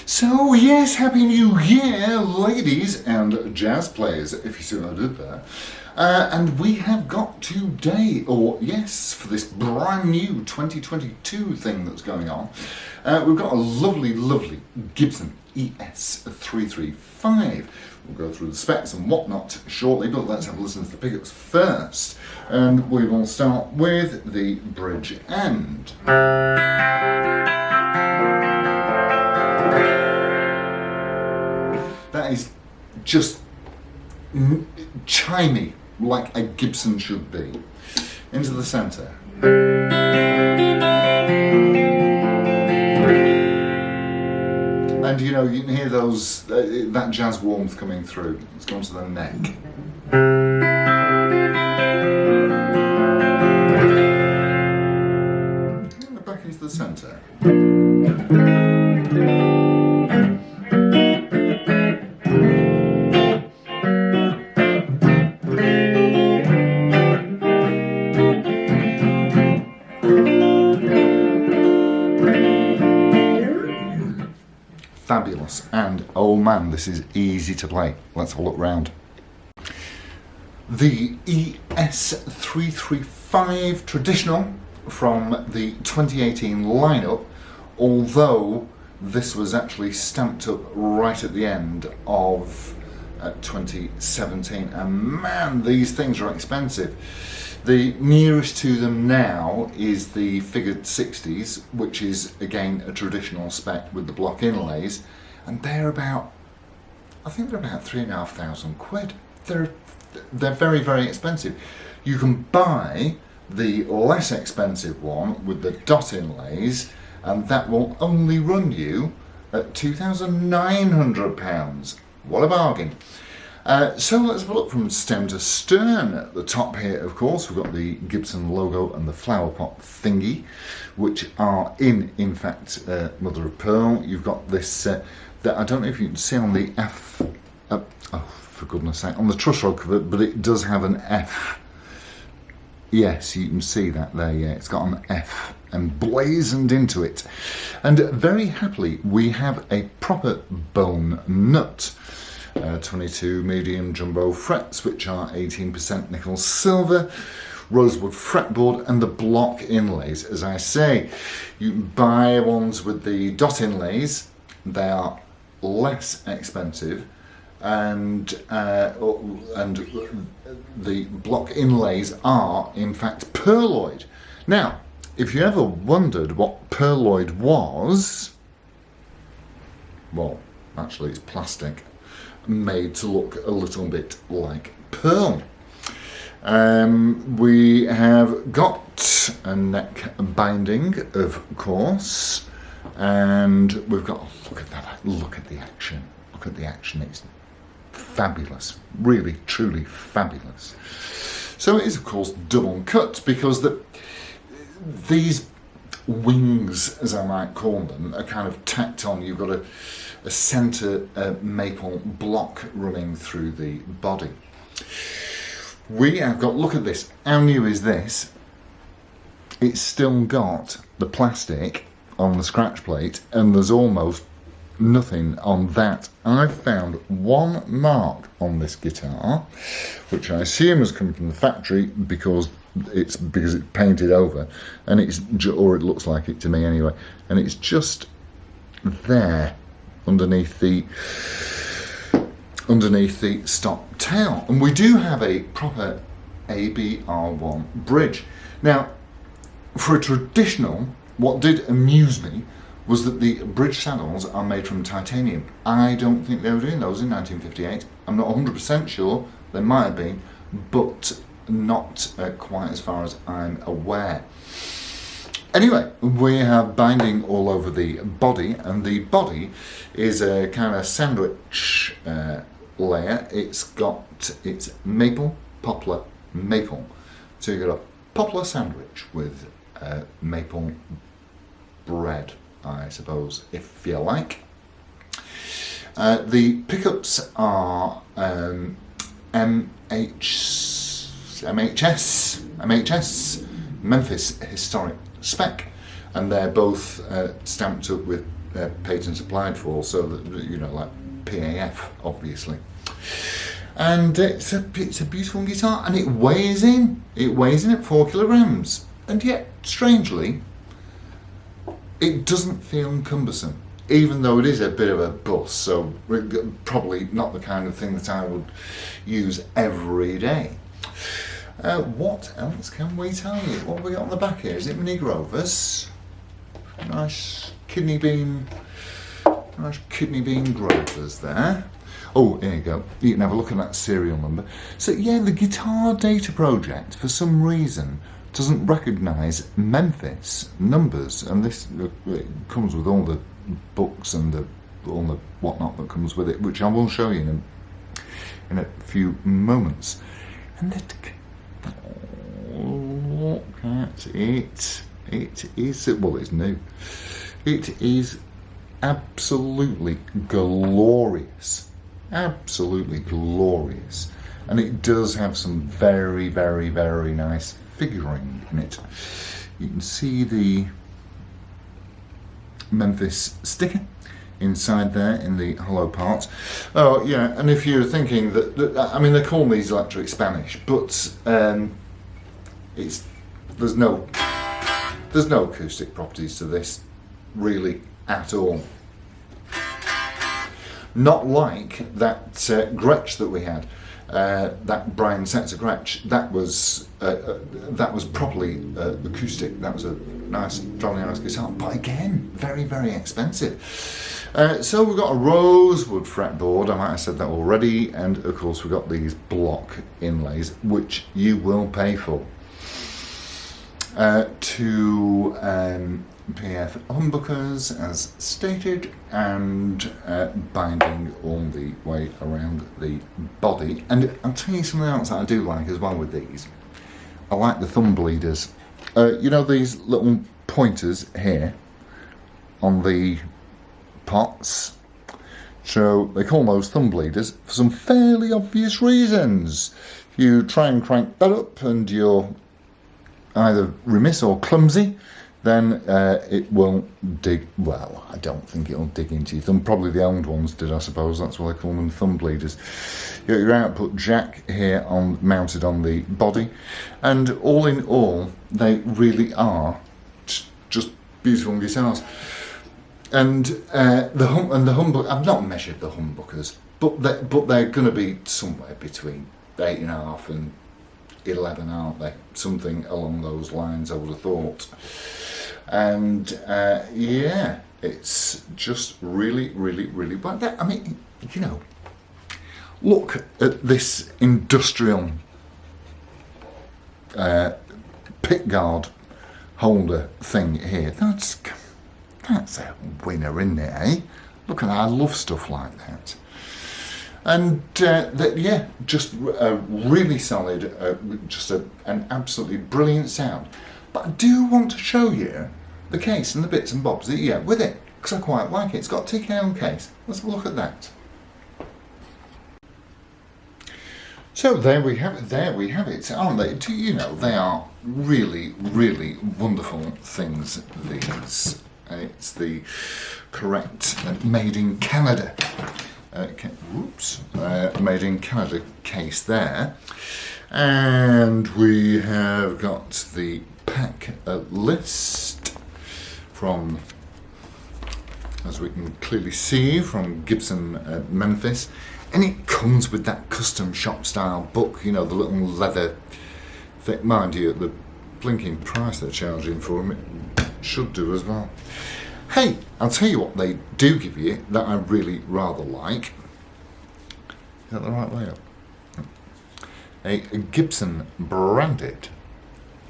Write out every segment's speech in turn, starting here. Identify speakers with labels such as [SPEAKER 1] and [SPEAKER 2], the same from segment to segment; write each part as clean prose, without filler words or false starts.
[SPEAKER 1] So yes, Happy New Year, ladies and jazz players, if you see what I did there. And we have got today, or yes, for this brand new 2022 thing that's going on, we've got a lovely, lovely Gibson ES335. We'll go through the specs and whatnot shortly, but let's have a listen to the pickups first. And we will start with the bridge end. That is just chimey, like a Gibson should be. Into the centre. And you know, you can hear those, that jazz warmth coming through. It's gone to the neck. And back into the centre. Fabulous, and oh man, this is easy to play. Let's have a look round. The ES335 traditional from the 2018 lineup, although this was actually stamped up right at the end of 2017, and man, these things are expensive. The nearest to them now is the figured 60s, which is again a traditional spec with the block inlays, and they're about, I think they're about £3,500. They're very, very expensive. You can buy the less expensive one with the dot inlays, and that will only run you at £2,900. What a bargain. So let's have a look from stem to stern. At the top here, of course, we've got the Gibson logo and the flower pot thingy, which are in fact, mother of pearl. You've got this, that I don't know if you can see on the F, oh, for goodness sake, on the truss rod cover, but it does have an F. Yes, you can see that there, yeah, it's got an F emblazoned into it. And very happily, we have a proper bone nut. 22 medium jumbo frets, which are 18% nickel silver, rosewood fretboard, and the block inlays. As I say, you can buy ones with the dot inlays. They are less expensive, and the block inlays are in fact pearloid. Now, if you ever wondered what pearloid was, well, actually it's plastic made to look a little bit like pearl. We have got a neck binding, of course, and we've got, look at that, look at the action, look at the action, it's fabulous, really, truly fabulous. So it is, of course, double cut, because these wings, as I might call them, are kind of tacked on. You've got a centre maple block running through the body. We have got, look at this, how new is this? It's still got the plastic on the scratch plate, and there's almost nothing on that. I've found one mark on this guitar, which I assume has come from the factory because it's painted over, and it's, or it looks like it to me anyway, and it's just there underneath the stop tail. And we do have a proper ABR1 bridge. Now, for a traditional, what did amuse me was that the bridge saddles are made from titanium. I don't think they were doing those in 1958. I'm not 100% sure, they might have been, but not quite as far as I'm aware. Anyway, we have binding all over the body, and the body is a kind of sandwich layer. It's maple, poplar, maple. So you've got a poplar sandwich with maple bread, I suppose, if you like. The pickups are MHS, Memphis Historic Spec, and they're both stamped up with patents applied for, so that, you know, like PAF, obviously. And it's a beautiful guitar, and it weighs in at 4 kilograms, and yet strangely it doesn't feel cumbersome, even though it is a bit of a bus, so probably not the kind of thing that I would use every day. What else can we tell you? What have we got on the back here? Is it Mini Grovers? Nice kidney bean Grovers there. Oh, here you go. You can have a look at that serial number. So yeah, the Guitar Data Project, for some reason, doesn't recognise Memphis numbers, and this it comes with all the books and all the whatnot that comes with it, which I will show you in a few moments. And look at it. It is, well, it's new. It is absolutely glorious. Absolutely glorious. And it does have some very, very, very nice figuring in it. You can see the Memphis sticker inside there in the hollow parts. Oh yeah, and if you're thinking that I mean, they call these electric Spanish, but there's no acoustic properties to this really at all. Not like that Gretsch that we had, that Brian Setzer Gretsch. That was properly acoustic. That was a nice, jolly nice guitar, but again, very, very expensive. So we've got a rosewood fretboard. I might have said that already, and of course we've got these block inlays, which you will pay for. Two PF humbuckers as stated, and binding all the way around the body. And I'll tell you something else that I do like as well with these. I like the thumb bleeders. You know, these little pointers here on the pots. So they call those thumb bleeders for some fairly obvious reasons. You try and crank that up and you're either remiss or clumsy, then it won't dig. Well, I don't think it'll dig into your thumb. Probably the old ones did, I suppose. That's why they call them thumb bleeders. You got your output jack here mounted on the body, and all in all, they really are just beautiful guitars. And the humbucker, I've not measured the humbuckers, but they're going to be somewhere between 8.5 and 11, aren't they? Something along those lines, I would have thought. And yeah, it's just really, really, really. But I mean, you know, look at this industrial pickguard holder thing here. That's a winner, isn't it, eh? Look at that, I love stuff like that. And yeah, just really solid, just an absolutely brilliant sound. But I do want to show you the case and the bits and bobs that you get with it, because I quite like it. It's got a TKO case. Let's have a look at that. So there we have it. There we have it, aren't they? Do you know, they are really, really wonderful things, these. It's the correct made in Canada. Made in Canada case there, and we have got the pack list from, as we can clearly see, from Gibson Memphis, and it comes with that custom shop style book, you know, the little leather thing. Mind you, at the blinking price they're charging for them, it should do as well. Hey, I'll tell you what they do give you that I really rather like. Is that the right way up? a Gibson branded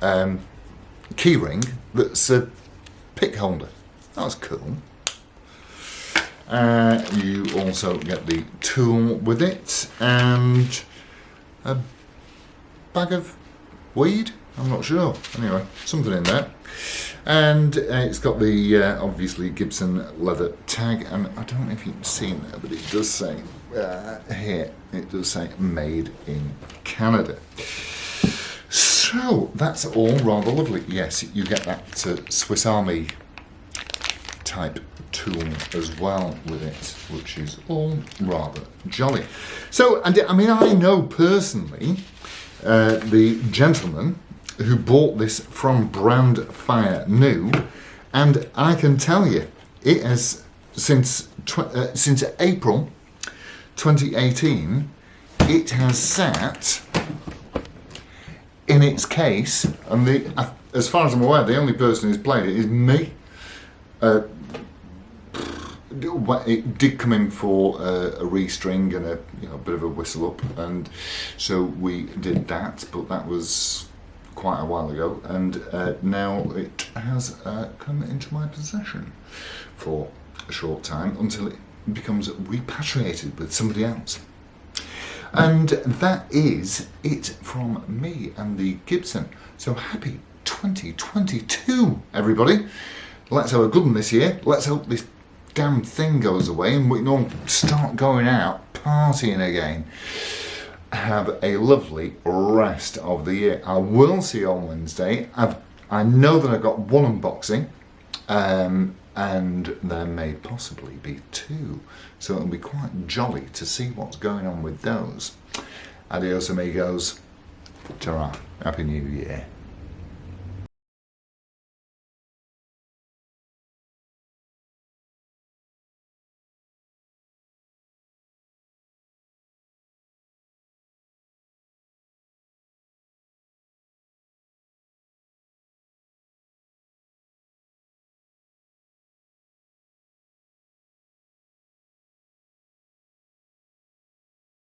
[SPEAKER 1] keyring that's a pick holder. That's cool. You also get the tool with it and a bag of weed. I'm not sure. Anyway, something in there. And it's got the obviously Gibson leather tag, and I don't know if you can see there, but it does say here, it does say made in Canada. So that's all rather lovely. Yes, you get that Swiss Army type tool as well with it, which is all rather jolly. So, and I mean, I know personally the gentleman who bought this from Brand Fire New, and I can tell you, it has since April 2018, it has sat in its case, and as far as I'm aware, the only person who's played it is me. It did come in for a restring and a bit of a whistle up, and so we did that, but that was quite a while ago, and now it has come into my possession for a short time until it becomes repatriated with somebody else. And that is it from me and the Gibson. So happy 2022, everybody. Let's have a good one this year. Let's hope this damn thing goes away and we can all start going out partying again. Have a lovely rest of the year. I will see you on Wednesday. I know that I've got one unboxing, and there may possibly be two, so it'll be quite jolly to see what's going on with those. Adios amigos. Ta-ra. Happy New Year.